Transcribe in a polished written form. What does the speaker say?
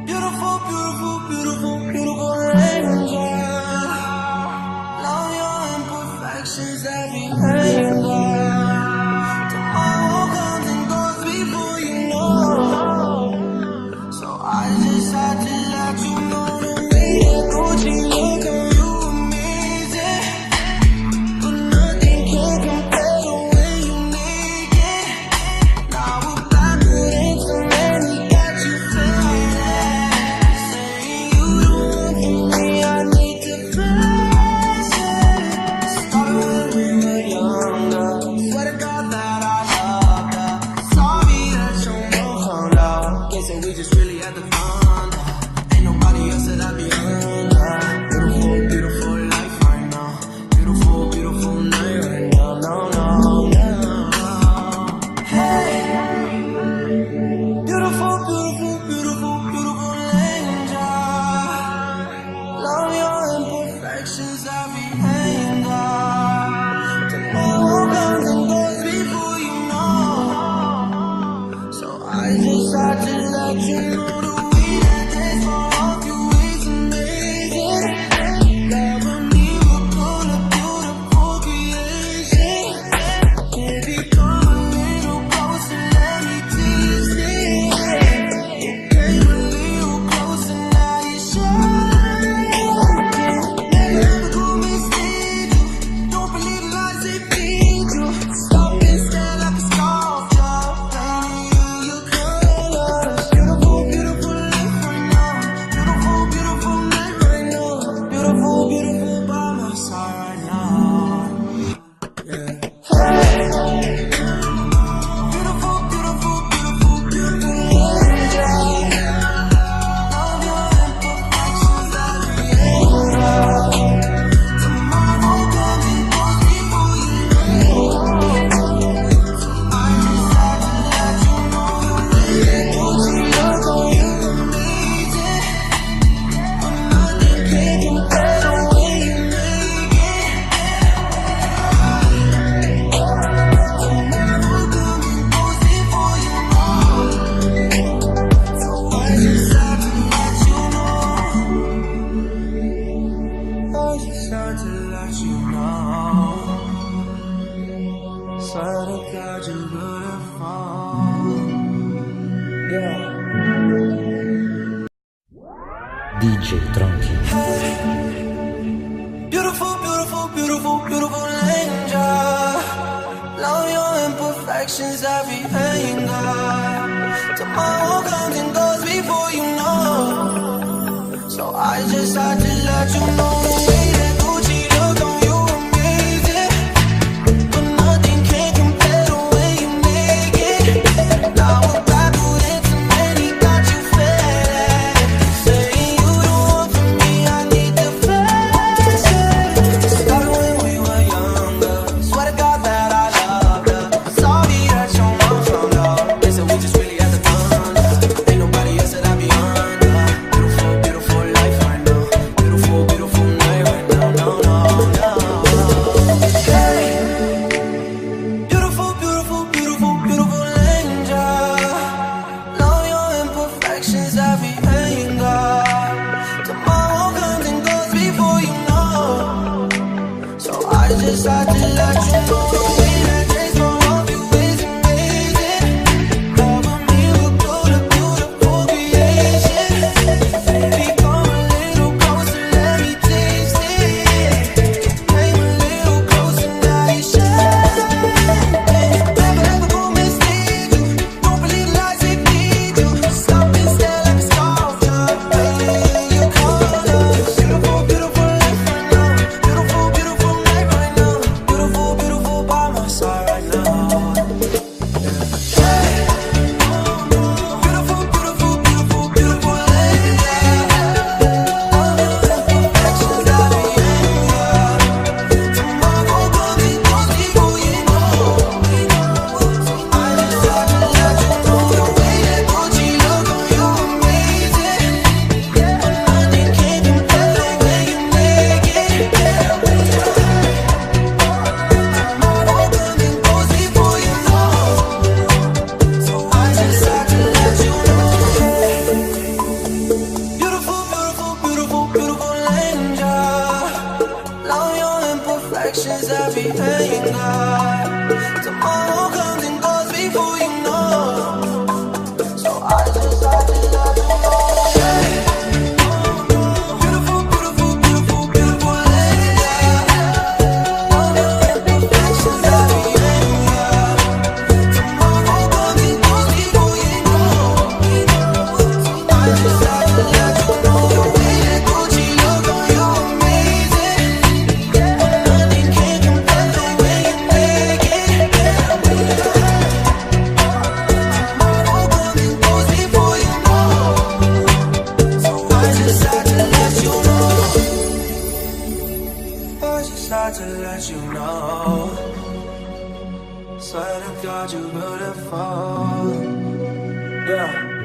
Beautiful, beautiful, beautiful, beautiful angel. Love your imperfections, every angle. Tomorrow comes and goes before you know. So I just had to let you know the way that Gucci look on you amazing. But nothing can compare the way you make it. Now we're back with it, so many got you feeling it. Saying you don't want me, I need to flex it. Started when we were younger. Swear to God that I loved her. Sorry that your mom found out. Guess that we just really had the fun. Ain't nobody else that I be under. Beautiful, beautiful life right now. Beautiful, beautiful night right now. No, no, no. Hey, beautiful, beautiful, beautiful, beautiful angel. Love your imperfections, every angle. Tomorrow comes and goes before you know. So I just had to let you know the way that this for off you is amazing. Love a miracle, a beautiful creation. Baby, come a little closer, let me tease it. You came a little closer, now you're shining. Never go mistake you. Don't believe the lies they feed you. Stop and stare like a sculpture. Painting you your colors. Beautiful, beautiful life right now. Beautiful, beautiful night right now. Beautiful, beautiful by my side right now. Yeah. Beautiful, beautiful, beautiful, beautiful angel. Love your imperfections, every angle. Tomorrow comes and goes before you know. So I just had to let you know the way that Gucci look on you amazing. But nothing can compare the way you make it. Tomorrow comes and goes before you know. So I just had to let you know. I just had to let you know. Swear to God you're beautiful. Yeah. DJ Tronchi. Beautiful, beautiful, beautiful, beautiful angel. Love your imperfections, every angle. Tomorrow comes and goes before you know. So I just had to let you know the way that Gucci look on you amazing. But nothing can compare the way you make it. Now we're back with it, so many got you feeling. Saying you don't want me, I need to flex it. Started when we were younger. Swear to God that I loved her. Sorry that your mom found out. Guess that we just really had the fun. Ain't nobody else that I be under. Beautiful, beautiful life right now. Beautiful, beautiful night. beautiful. Yeah.